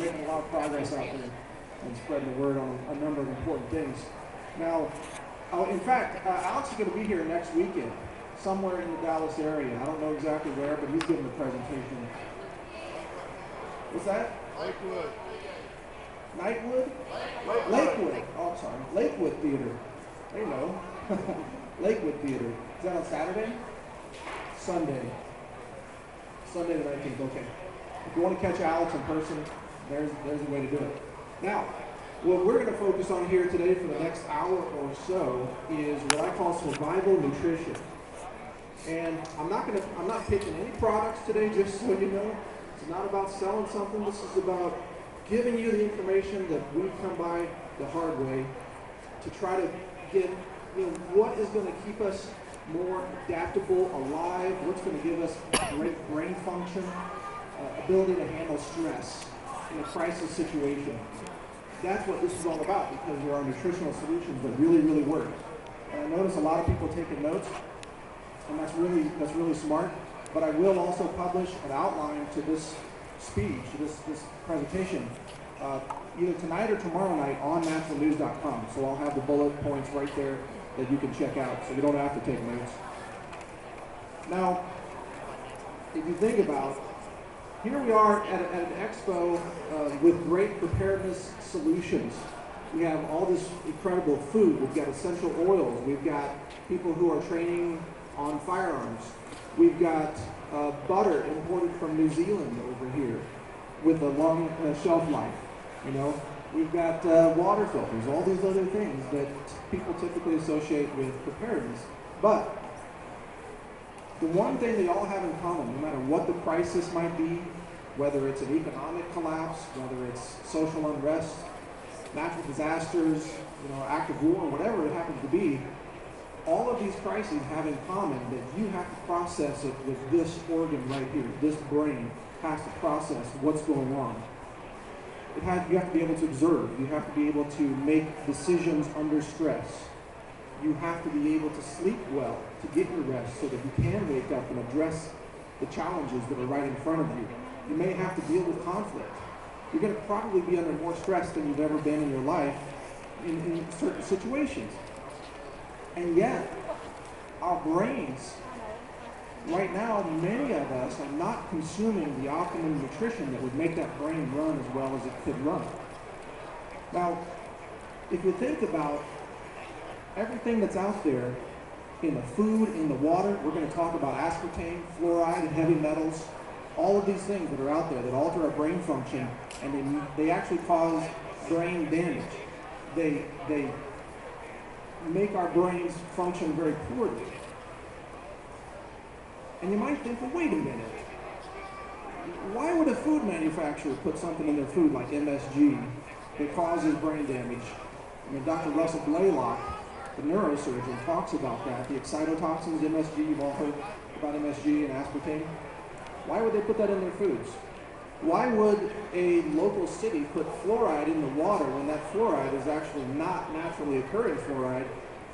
making a lot of progress out there and spreading the word on a number of important things. Now, in fact, Alex is going to be here next weekend, somewhere in the Dallas area. I don't know exactly where, but he's giving a presentation. What's that? Lakewood. Nightwood? Lakewood. Oh, I'm sorry. Lakewood Theater. There you go. Lakewood Theater. Is that on Saturday? Sunday. Sunday the 19th. Okay. If you want to catch Alex in person, there's a way to do it. Now, what we're going to focus on here today for the next hour or so is what I call survival nutrition. And I'm not pitching any products today, just so you know. It's not about selling something. This is about giving you the information that we've come by the hard way to try to get, what is going to keep us more adaptable, alive, what's going to give us great brain function, ability to handle stress in a crisis situation. That's what this is all about, because there are nutritional solutions that really, really work. And I notice a lot of people taking notes, and that's really smart. But I will also publish an outline to this speech, this presentation, either tonight or tomorrow night on naturalnews.com. So I'll have the bullet points right there that you can check out, so you don't have to take notes. Now, if you think about, here we are at an expo with great preparedness solutions. We have all this incredible food. We've got essential oils. We've got people who are training on firearms. We've got butter imported from New Zealand over here with a long shelf life. We've got water filters, all these other things that people typically associate with preparedness. But the one thing they all have in common, no matter what the crisis might be, whether it's an economic collapse, whether it's social unrest, natural disasters, active war, whatever it happens to be, all of these crises have in common that you have to process it with this organ right here. This brain has to process what's going on. You have to be able to observe. You have to be able to make decisions under stress. You have to be able to sleep well to get your rest so that you can wake up and address the challenges that are right in front of you. You may have to deal with conflict. You're going to probably be under more stress than you've ever been in your life in certain situations. And yet, our brains, right now, many of us are not consuming the optimum nutrition that would make that brain run as well as it could run. Now, if you think about everything that's out there in the food, in the water, we're going to talk about aspartame, fluoride, and heavy metals, all of these things that are out there that alter our brain function, and they actually cause brain damage. They make our brains function very poorly. And you might think, well, wait a minute. Why would a food manufacturer put something in their food like MSG that causes brain damage? Dr. Russell Blaylock, the neurosurgeon, talks about that. The excitotoxins, MSG, you've all heard about MSG and aspartame. Why would they put that in their foods? Why would a local city put fluoride in the water when that fluoride is actually not naturally occurring fluoride?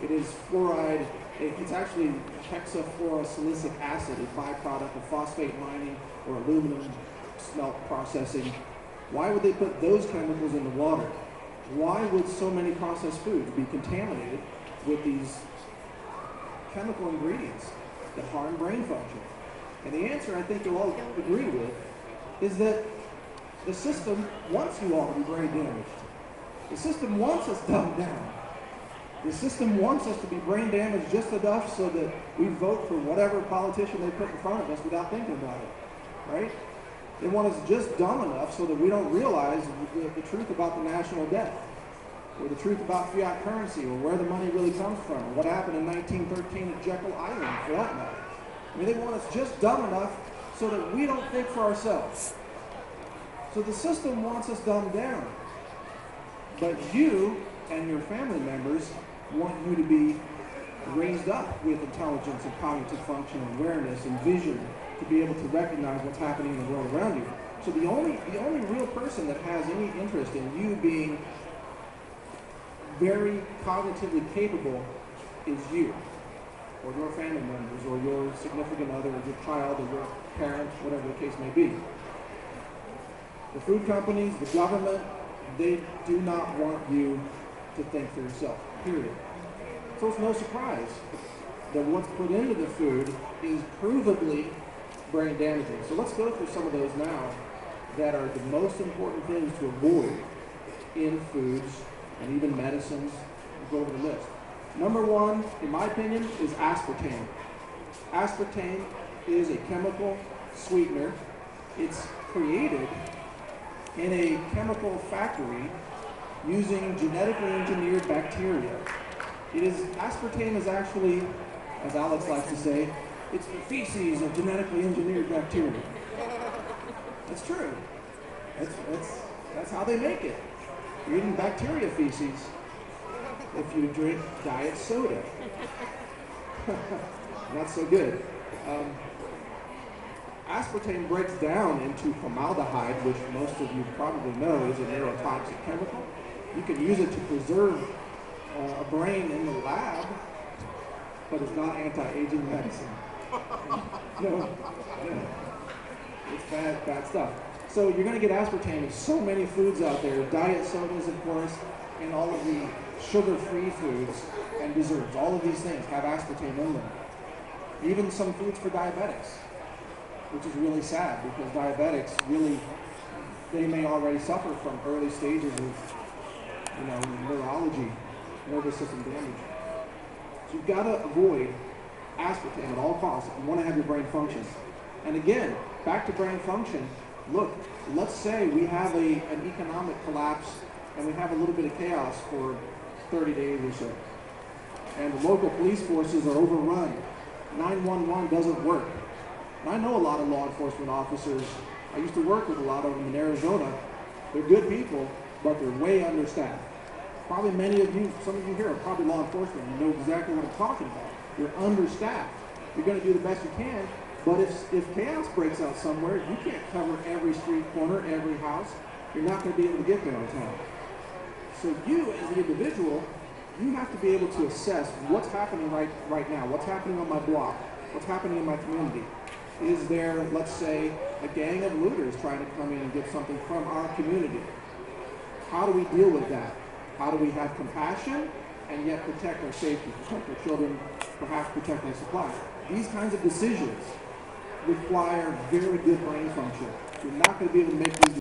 It is fluoride, it's actually hexafluorosilicic acid, a byproduct of phosphate mining or aluminum smelt processing. Why would they put those chemicals in the water? Why would so many processed foods be contaminated with these chemical ingredients that harm brain function? And the answer, I think you'll all agree with, is that the system wants you all to be brain damaged. The system wants us dumbed down. The system wants us to be brain damaged just enough so that we vote for whatever politician they put in front of us without thinking about it, right? They want us just dumb enough so that we don't realize the truth about the national debt, or the truth about fiat currency, or where the money really comes from, or what happened in 1913 at Jekyll Island, for that matter. They want us just dumb enough so that we don't think for ourselves. So the system wants us dumbed down. But you and your family members want you to be raised up with intelligence and cognitive function and awareness and vision to be able to recognize what's happening in the world around you. So the only real person that has any interest in you being very cognitively capable is you, or your family members, or your significant other, or your child, or your parents, whatever the case may be. The food companies, the government, they do not want you to think for yourself, period. So it's no surprise that what's put into the food is provably brain damaging. So let's go through some of those now that are the most important things to avoid in foods and even medicines. We'll go over the list. Number one, in my opinion, is aspartame. Aspartame is a chemical sweetener. It's created in a chemical factory using genetically engineered bacteria. Aspartame is actually, as Alex likes to say, it's the feces of genetically engineered bacteria. That's true. That's how they make it. You're eating bacteria feces if you drink diet soda. Not so good. Aspartame breaks down into formaldehyde, which most of you probably know is a neurotoxic chemical. You can use it to preserve a brain in the lab, but it's not anti-aging medicine. No. It's bad stuff. So you're going to get aspartame in so many foods out there, diet sodas, of course, and all of the sugar-free foods and desserts. All of these things have aspartame in them. Even some foods for diabetics, which is really sad because diabetics really, they may already suffer from early stages of, neurology, nervous system damage. So you've got to avoid aspartame at all costs if you want to have your brain function. And again, back to brain function, look, let's say we have an economic collapse and we have a little bit of chaos for 30 days or so. And the local police forces are overrun. 911 doesn't work. And I know a lot of law enforcement officers. I used to work with a lot of them in Arizona. They're good people, but they're way understaffed. Probably some of you here are probably law enforcement. You know exactly what I'm talking about. You're understaffed. You're going to do the best you can, but if chaos breaks out somewhere, you can't cover every street corner, every house. You're not going to be able to get there on time. So you, as an individual, you have to be able to assess what's happening right now, what's happening on my block, what's happening in my community. Is there, let's say, a gang of looters trying to come in and get something from our community? How do we deal with that? How do we have compassion and yet protect our safety, protect our children, perhaps protect our supplies? These kinds of decisions require very good brain function. You're not going to be able to make these